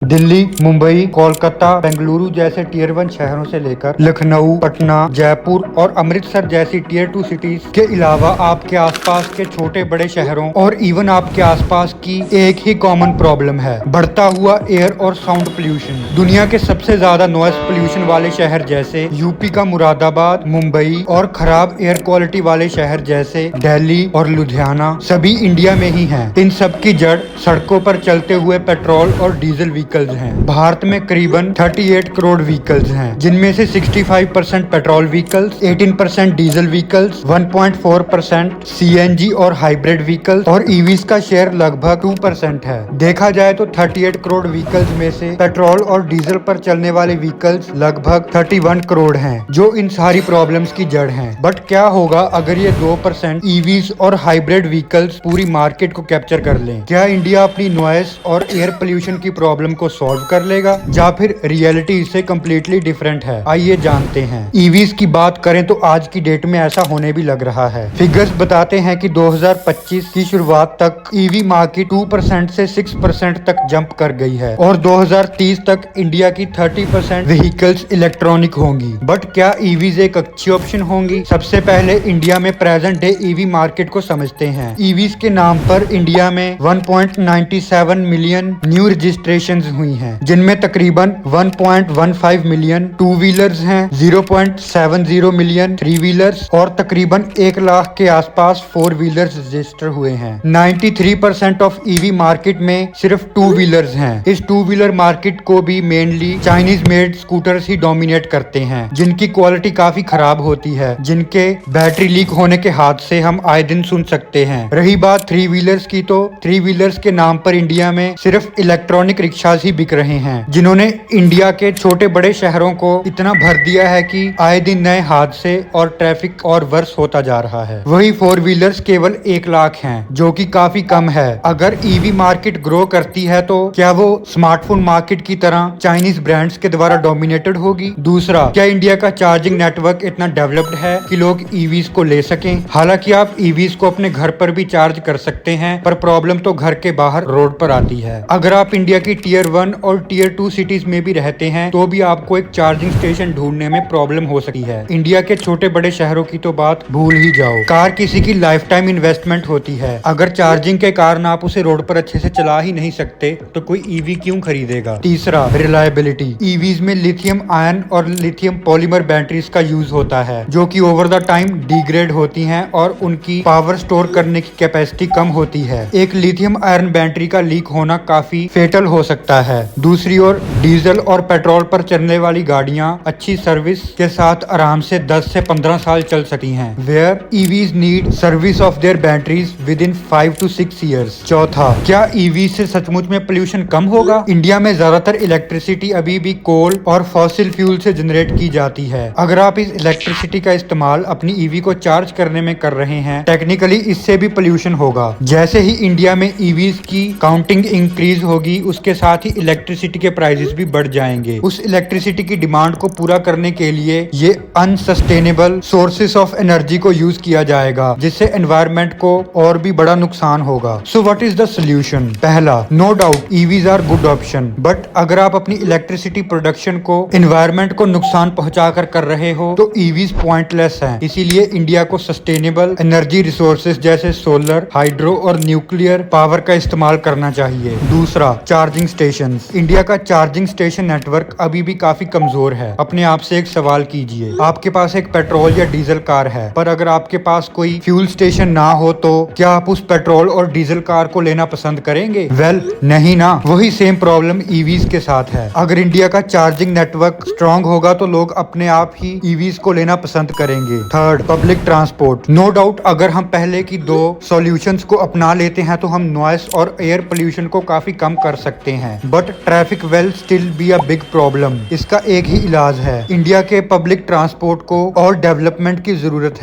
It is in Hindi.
दिल्ली, मुंबई, कोलकाता, बेंगलुरु जैसे टीयर 1 शहरों से लेकर लखनऊ, पटना, जयपुर और अमृतसर जैसी टीयर 2 सिटीज के अलावा आपके आसपास के छोटे बड़े शहरों और इवन आपके आसपास की एक ही कॉमन प्रॉब्लम है, बढ़ता हुआ एयर और साउंड पोल्यूशन। दुनिया के सबसे ज्यादा नॉइस पोल्यूशन वाले शहर जैसे यूपी का मुरादाबाद, मुंबई और खराब एयर क्वालिटी वाले शहर जैसे दिल्ली और लुधियाना सभी इंडिया में ही हैं। इन सब की जड़ सड़कों पर चलते हुए पेट्रोल और डीजल व्हीकल्स हैं। भारत में करीबन 38 करोड़ व्हीकल्स हैं, जिनमें से 65% petrol vehicles, 18% diesel vehicles, 1.4% CNG और हाइब्रिड व्हीकल्स और ईवीज का शेयर लगभग 2% है। देखा जाए तो 38 करोड़ व्हीकल्स में से पेट्रोल और डीजल पर चलने वाले व्हीकल्स लगभग 31 करोड़ हैं, जो इन सारी प्रॉब्लम्स की जड़ हैं। बट क्या होगा अगर ये 2% ईवीज और हाइब्रिड व्हीकल्स पूरी मार्केट को कैप्चर कर लें? क्या इंडिया अपनी नॉइस और एयर पोल्यूशन की प्रॉब्लम को सॉल्व कर लेगा या फिर रियलिटी इससे कम्प्लीटली डिफरेंट है? आइए जानते हैं। ईवीज की बात करें तो आज की डेट में ऐसा होने भी लग रहा है। फिगर्स बताते हैं कि 2025 की शुरुआत तक ईवी मार्केट 2% से 6% तक जंप कर गई है और 2030 तक इंडिया की 30% व्हीकल्स इलेक्ट्रॉनिक होंगी। बट क्या ईवीज एक अच्छी ऑप्शन होंगी? सबसे पहले इंडिया में प्रेजेंट डे ईवी मार्केट को समझते हैं। ईवीज के नाम पर इंडिया में 1.97 मिलियन न्यू रजिस्ट्रेशंस हुई हैं, जिनमें तकरीबन 1.15 मिलियन टू व्हीलर्स हैं, 0.70 मिलियन थ्री व्हीलर्स और तकरीबन 1 लाख के आसपास फोर व्हीलर्स रजिस्टर हुए हैं। 93% ऑफ ईवी मार्केट में सिर्फ टू व्हीलर्स हैं। इस टू व्हीलर मार्केट को भी मेनली चाइनीज मेड स्कूटर्स ही डोमिनेट करते हैं, जिनकी क्वालिटी काफी खराब होती है, जिनके बैटरी लीक होने के हादसे हम आए दिन सुन सकते हैं। रही बात थ्री व्हीलर्स की, तो थ्री व्हीलर्स के नाम पर इंडिया में सिर्फ इलेक्ट्रॉनिक रिक्शास ही बिक रहे हैं, जिन्होंने इंडिया के छोटे बड़े शहरों को इतना भर दिया है कि आए दिन नए हादसे और ट्रैफिक और वर्स होता जा रहा है। वही फोर व्हीलर्स केवल 1 लाख हैं, जो कि काफी कम है। अगर ईवी मार्केट ग्रो करती है तो क्या वो स्मार्टफोन मार्केट की तरह चाइनीज ब्रांड्स के द्वारा डोमिनेटेड होगी? दूसरा, क्या इंडिया का चार्जिंग नेटवर्क इतना डेवलप्ड है कि लोग ईवीज को ले सकें? हालांकि आप ईवीज को अपने घर पर भी चार्ज कर सकते हैं, पर प्रॉब्लम तो घर के बाहर रोड पर आती है। अगर आप इंडिया की टीयर 1 और टीयर 2 सिटीज में भी रहते हैं तो भी आपको एक चार्जिंग स्टेशन ढूंढने में प्रॉब्लम हो सकती है। इंडिया के छोटे बड़े शहरों की तो बात भूल ही जाओ। कार किसी की लाइफ टाइम इन्वेस्टमेंट होती है। अगर चार्जिंग के कारण आप उसे रोड पर अच्छे से चला ही नहीं सकते तो कोई ईवी क्यों खरीदेगा? तीसरा, रिलायबिलिटी। ईवीज में लिथियम आयन और लिथियम पॉलीमर बैटरीज का यूज होता है, जो कि ओवर द टाइम डिग्रेड होती हैं और उनकी पावर स्टोर करने की कैपेसिटी कम होती है। एक लिथियम आयरन बैटरी का लीक होना काफी फेटल हो सकता है। दूसरी ओर डीजल और पेट्रोल पर चलने वाली गाड़ियां अच्छी सर्विस के साथ आराम से 10 से 15 साल चल सकती हैं, where EVs need service of their batteries within 5 to 6 years. चौथा, क्या ईवी से सचमुच में पोल्यूशन कम होगा? इंडिया में ज्यादातर इलेक्ट्रिसिटी अभी भी कोल और फॉसिल फ्यूल से जनरेट की जाती है। अगर आप इस इलेक्ट्रिसिटी का इस्तेमाल अपनी ईवी को चार्ज करने में कर रहे हैं, टेक्निकली इससे भी पोल्यूशन होगा। जैसे ही इंडिया में ईवीज की काउंटिंग इंक्रीज होगी, उसके साथ ही इलेक्ट्रिसिटी के प्राइसेस भी बढ़ जाएंगे। उस इलेक्ट्रिसिटी की डिमांड को पूरा करने के लिए ये अनसस्टेनेबल सोर्सेस ऑफ एनर्जी को यूज किया जाएगा, जिससे एनवायरनमेंट को और भी बड़ा नुकसान होगा। So what is the solution? पहला, no doubt EVs are good option, but अगर आप अपनी इलेक्ट्रिसिटी प्रोडक्शन को एनवायरनमेंट को नुकसान पहुंचाकर कर रहे हो तो ईवीज पॉइंटलेस हैं। इसीलिए इंडिया को सस्टेनेबल एनर्जी रिसोर्सेज जैसे सोलर, हाइड्रो और न्यूक्लियर पावर का इस्तेमाल करना चाहिए। दूसरा, चार्जिंग स्टेशंस। इंडिया का चार्जिंग स्टेशन नेटवर्क अभी भी काफी कमजोर है। अपने आप से एक सवाल कीजिए, आपके पास एक पेट्रोल या डीजल कार है, पर अगर आपके पास कोई फ्यूल स्टेशन ना हो तो क्या आप उस पेट्रोल और डीजल कार को लेना पसंद करेंगे? वेल, नहीं ना। वही सेम प्रॉब्लम ईवीज के साथ है। अगर इंडिया का चार्जिंग नेटवर्क स्ट्रांग होगा तो लोग अपने आप ही ईवीज को लेना पसंद करेंगे। Third, public transport. No doubt अगर हम पहले की दो सॉल्यूशंस को अपना लेते हैं तो हम नॉइस और एयर पोल्यूशन को काफी कम कर सकते हैं, but traffic will still be a big problem. इसका एक ही इलाज है, इंडिया के पब्लिक ट्रांसपोर्ट को और डेवलपमेंट की जरूरत है।